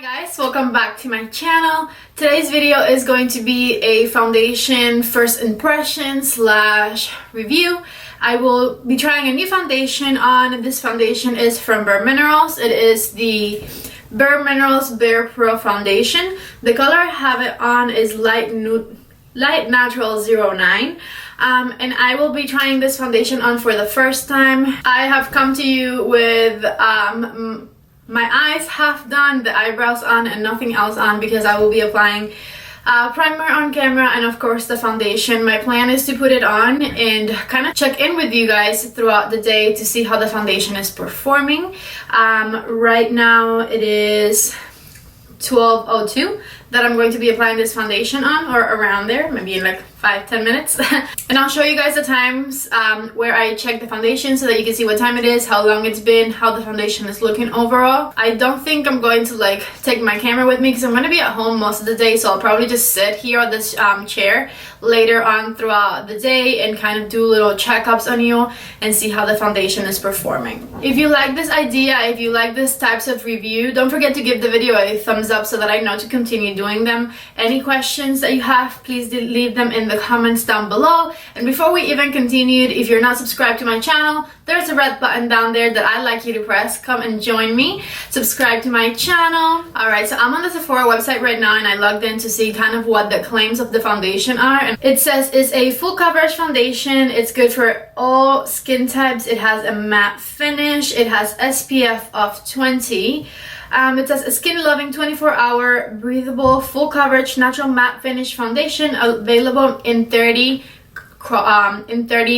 Guys, welcome back to my channel. Today's video is going to be a foundation first impression slash review. I will be trying a new foundation on. This foundation is from BareMinerals. It is the BareMinerals BarePRO foundation. The color I have it on is light natural 09. And I will be trying this foundation on for the first time. I have come to you with my eyes half done, the eyebrows on, and nothing else on because I will be applying primer on camera and of course the foundation. My plan is to put it on and kind of check in with you guys throughout the day to see how the foundation is performing. Right now it is 12:02 that I'm going to be applying this foundation on, or around there, maybe in like 5-10 minutes. And I'll show you guys the times where I check the foundation so that you can see what time it is, how long it's been, how the foundation is looking overall. I don't think I'm going to like take my camera with me because I'm going to be at home most of the day, so I'll probably just sit here on this chair later on throughout the day and kind of do little checkups on you and see how the foundation is performing. If you like this idea, if you like this types of review, don't forget to give the video a thumbs up so that I know to continue doing them. Any questions that you have, please leave them in the comments down below. And before we even continue, if you're not subscribed to my channel, there's a red button down there that I'd like you to press. Come and join me. Subscribe to my channel. Alright, so I'm on the Sephora website right now and I logged in to see kind of what the claims of the foundation are. And it says it's a full coverage foundation. It's good for all skin types. It has a matte finish. It has SPF of 20. It says a skin-loving 24-hour breathable full coverage natural matte finish foundation available in 30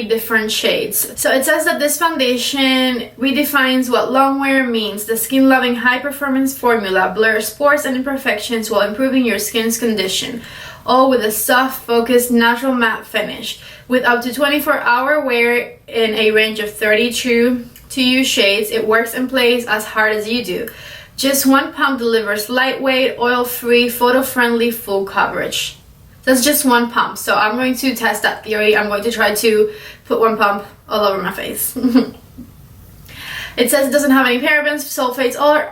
different shades. So it says that this foundation redefines what long wear means. The skin-loving high-performance formula blurs pores and imperfections while improving your skin's condition, all with a soft, focused, natural matte finish. With up to 24-hour wear in a range of 30 true to you shades, it works and plays as hard as you do. Just one pump delivers lightweight, oil-free, photo-friendly full coverage. That's just one pump, so I'm going to test that theory. I'm going to try to put one pump all over my face. It says it doesn't have any parabens, sulfates, or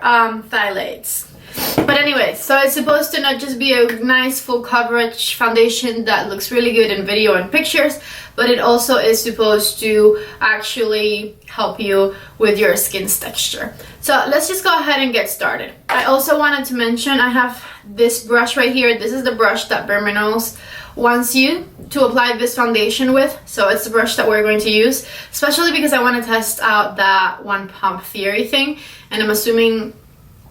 phthalates. But anyway, so it's supposed to not just be a nice full coverage foundation that looks really good in video and pictures, but it also is supposed to actually help you with your skin's texture. So let's just go ahead and get started. I also wanted to mention I have this brush right here. This is the brush that BareMinerals wants you to apply this foundation with. So it's the brush that we're going to use, especially because I want to test out that one pump theory thing. And I'm assuming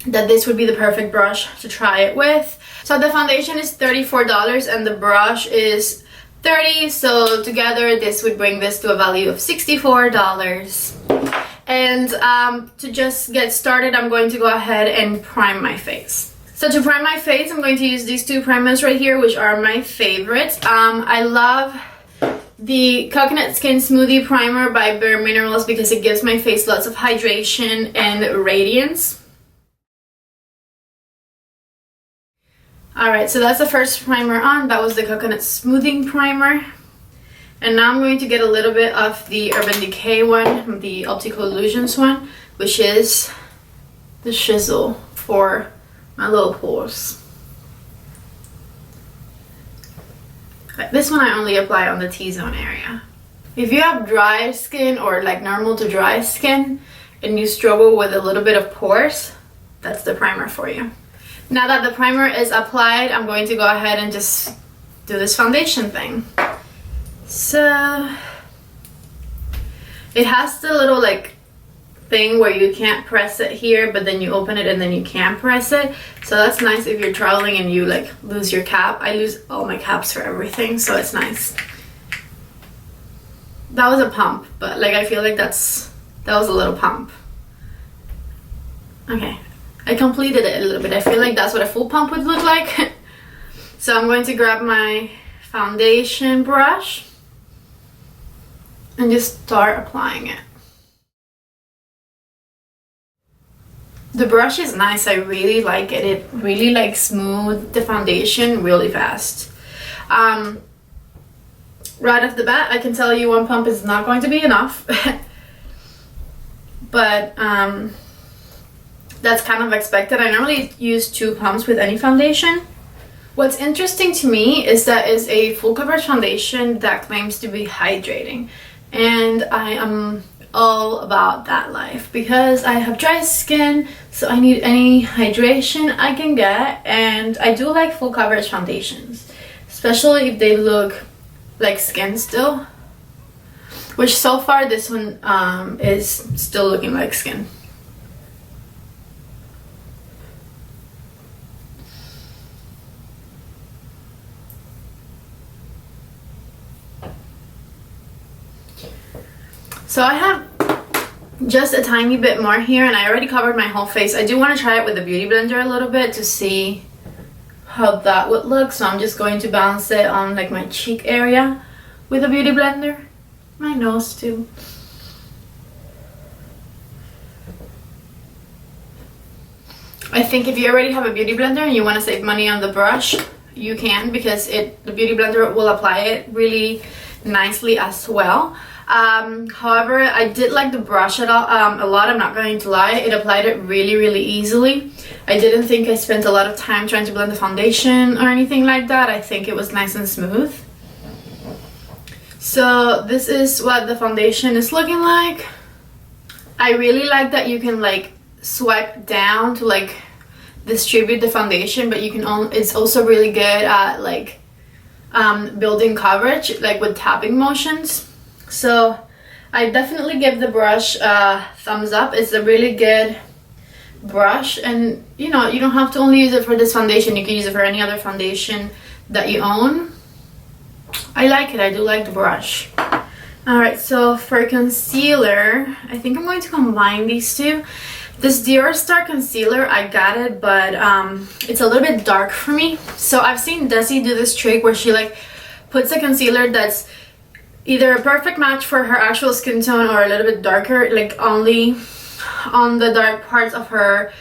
that this would be the perfect brush to try it with. So the foundation is $34 and the brush is $30, so together this would bring this to a value of $64. And to just get started, I'm going to go ahead and prime my face. So to prime my face, I'm going to use these two primers right here, which are my favorites. I love the Coconut Skin Smoothie Primer by BareMinerals because it gives my face lots of hydration and radiance. Alright, so that's the first primer on. That was the Coconut Smoothing Primer. And now I'm going to get a little bit of the Urban Decay one, the Optical Illusions one, which is the shizzle for my little pores. This one I only apply on the T-zone area. If you have dry skin or like normal to dry skin and you struggle with a little bit of pores, that's the primer for you. Now that the primer is applied, I'm going to go ahead and just do this foundation thing. So it has the little like thing where you can't press it here, but then you open it and then you can press it. So that's nice if you're traveling and you like lose your cap. I lose all my caps for everything, so it's nice. That was a pump, but like I feel like that was a little pump. Okay. I completed it a little bit. I feel like that's what a full pump would look like. So I'm going to grab my foundation brush and just start applying it. The brush is nice. I really like it. It really like smooths the foundation really fast. Right off the bat, I can tell you one pump is not going to be enough. But That's kind of expected. I normally use 2 pumps with any foundation. What's interesting to me is that it's a full coverage foundation that claims to be hydrating, and I am all about that life because I have dry skin, so I need any hydration I can get. And I do like full coverage foundations, especially if they look like skin still, which so far this one is still looking like skin. So I have just a tiny bit more here, and I already covered my whole face. I do want to try it with the beauty blender a little bit to see how that would look. So I'm just going to balance it on like my cheek area with a beauty blender. My nose too. I think if you already have a beauty blender and you want to save money on the brush, you can, because the beauty blender will apply it really nicely as well. However, I did like the brush a lot. I'm not going to lie. It applied it really easily. I didn't think I spent a lot of time trying to blend the foundation or anything like that. I think it was nice and smooth. So this is what the foundation is looking like. I really like that you can like swipe down to like distribute the foundation, but you can it's also really good at like building coverage, like with tapping motions. So I definitely give the brush a thumbs up. It's a really good brush, and you know, you don't have to only use it for this foundation. You can use it for any other foundation that you own. I like it. I do like the brush. Alright, so for concealer, I think I'm going to combine these two. This Dior Star concealer, I got it, but it's a little bit dark for me. So I've seen Desi do this trick where she like puts a concealer that's either a perfect match for her actual skin tone or a little bit darker, like only on the dark parts of her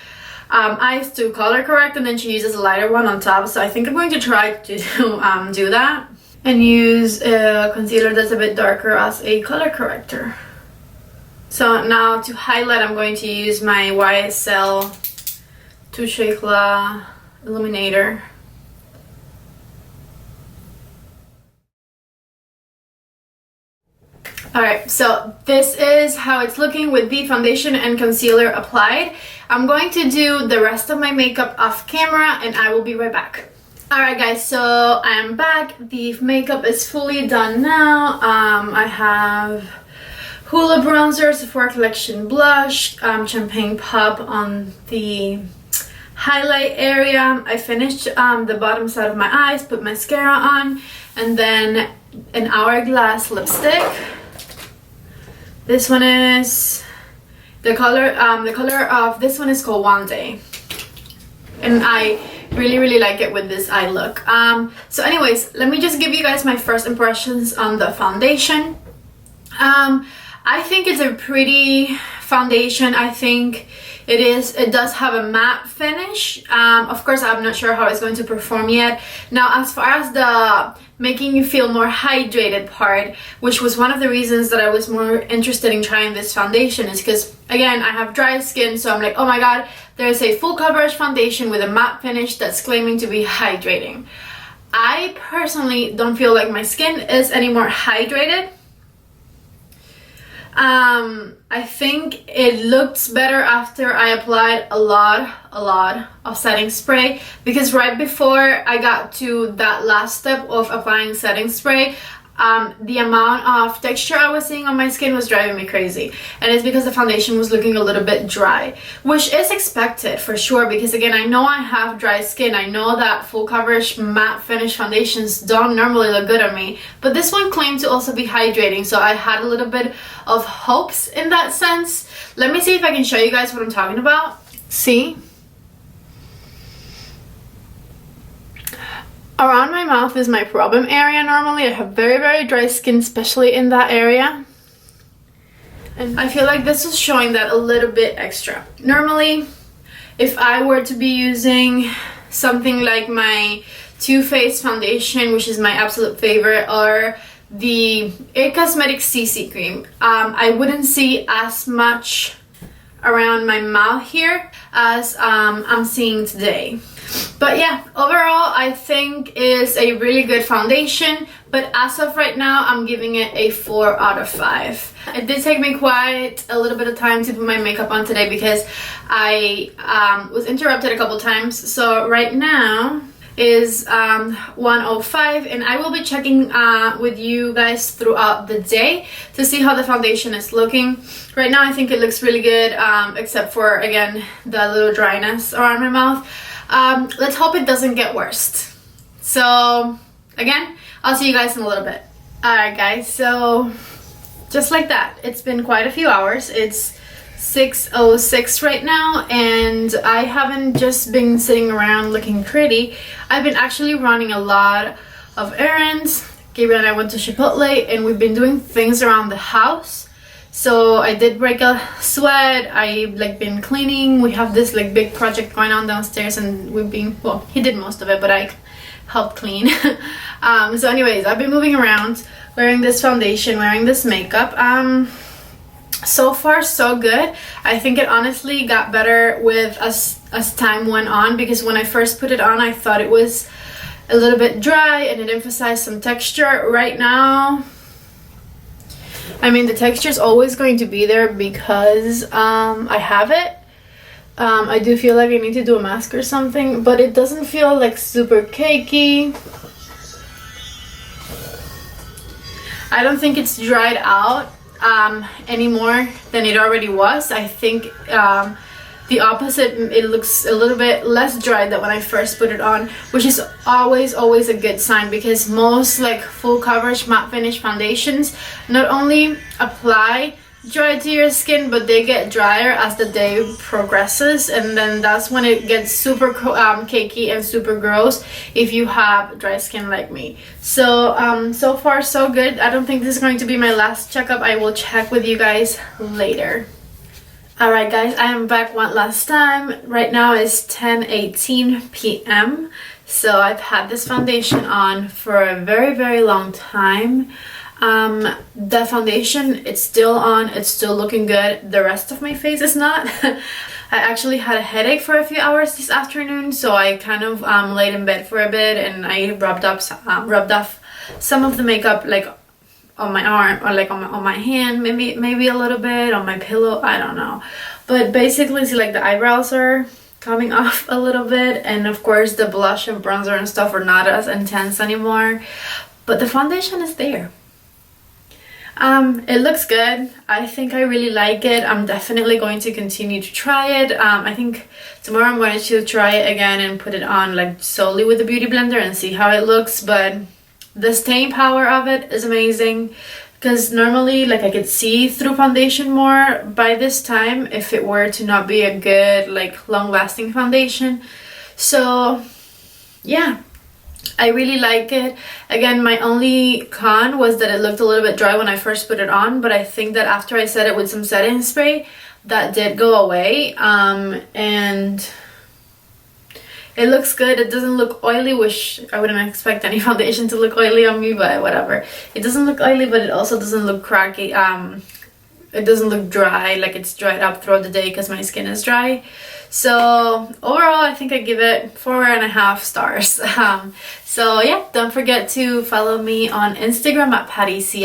eyes to color correct, and then she uses a lighter one on top. So I think I'm going to try to do that and use a concealer that's a bit darker as a color corrector. So now to highlight, I'm going to use my YSL Touche Éclat Illuminator. Alright, so this is how it's looking with the foundation and concealer applied. I'm going to do the rest of my makeup off camera and I will be right back. Alright guys, so I'm back. The makeup is fully done now. I have Hoola bronzer, Sephora Collection blush, Champagne Pop on the highlight area. I finished the bottom side of my eyes, put mascara on, and then an Hourglass lipstick. This one is the color of this one is called One Day, and I really like it with this eye look. So anyways, let me just give you guys my first impressions on the foundation. I think it's a pretty foundation. I think it does have a matte finish. Of course, I'm not sure how it's going to perform yet. Now, as far as the making you feel more hydrated part, which was one of the reasons that I was more interested in trying this foundation, is because again, I have dry skin, so I'm like, oh my god, there's a full coverage foundation with a matte finish that's claiming to be hydrating. I personally don't feel like my skin is any more hydrated. I think it looks better after I applied a lot of setting spray, because right before I got to that last step of applying setting spray, the amount of texture I was seeing on my skin was driving me crazy, and it's because the foundation was looking a little bit dry, which is expected for sure, because again, I know I have dry skin. I know that full coverage matte finish foundations don't normally look good on me, but this one claimed to also be hydrating, so I had a little bit of hopes in that sense. Let me see if I can show you guys what I'm talking about. See? Around my mouth is my problem area normally. I have very dry skin, especially in that area. And I feel like this is showing that a little bit extra. Normally, if I were to be using something like my Too Faced foundation, which is my absolute favorite, or the It Cosmetics CC cream, I wouldn't see as much around my mouth here. as I'm seeing today. But yeah, overall I think it's a really good foundation, but as of right now I'm giving it a 4 out of 5. It did take me quite a little bit of time to put my makeup on today because I was interrupted a couple times. So right now is 1:05, and I will be checking with you guys throughout the day to see how the foundation is looking. Right now I think it looks really good, except for, again, the little dryness around my mouth. Let's hope it doesn't get worse. So again, I'll see you guys in a little bit. Alright guys, so just like that, it's been quite a few hours. It's 6:06 right now, and I haven't just been sitting around looking pretty. I've been actually running a lot of errands. Gabriel and I went to Chipotle, and we've been doing things around the house. So I did break a sweat. I've been cleaning. We have this big project going on downstairs, and we've been, well, he did most of it, but I helped clean. So anyways, I've been moving around, wearing this foundation, wearing this makeup. So far so good. I think it honestly got better with as time went on, because when I first put it on I thought it was a little bit dry and it emphasized some texture. Right now, I mean, the texture is always going to be there because I have it. I do feel like I need to do a mask or something, but it doesn't feel like super cakey. I don't think it's dried out any more than it already was. I think the opposite, it looks a little bit less dry than when I first put it on, which is always a good sign, because most full coverage matte finish foundations not only apply dry to your skin, but they get drier as the day progresses, and then that's when it gets super cakey and super gross if you have dry skin like me. So so far so good. I don't think this is going to be my last checkup. I will check with you guys later. Alright guys, I am back one last time. Right now is 10:18 p.m. So I've had this foundation on for a very long time. The foundation, it's still on, it's still looking good. The rest of my face is not. I actually had a headache for a few hours this afternoon, so I kind of laid in bed for a bit, and I rubbed off some of the makeup on my arm, or on my hand, maybe a little bit on my pillow, I don't know. But basically, see, the eyebrows are coming off a little bit, and of course the blush and bronzer and stuff are not as intense anymore, but the foundation is there. It looks good. I think I really like it. I'm definitely going to continue to try it. I think tomorrow I'm going to try it again and put it on solely with the beauty blender and see how it looks. But the staying power of it is amazing, because normally I could see through foundation more by this time if it were to not be a good long-lasting foundation. So yeah, I really like it. Again, my only con was that it looked a little bit dry when I first put it on, but I think that after I set it with some setting spray, that did go away. And it looks good. It doesn't look oily, which I wouldn't expect any foundation to look oily on me, but whatever. It doesn't look oily, but it also doesn't look cracky. It doesn't look dry, it's dried up throughout the day because my skin is dry. So overall, I think I give it 4.5 stars. So yeah, don't forget to follow me on Instagram at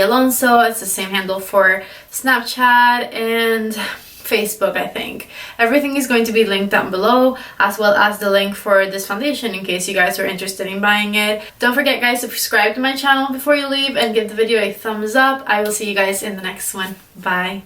Alonso. It's the same handle for Snapchat and Facebook, I think. Everything is going to be linked down below, as well as the link for this foundation in case you guys are interested in buying it. Don't forget guys to subscribe to my channel before you leave and give the video a thumbs up. I will see you guys in the next one. Bye.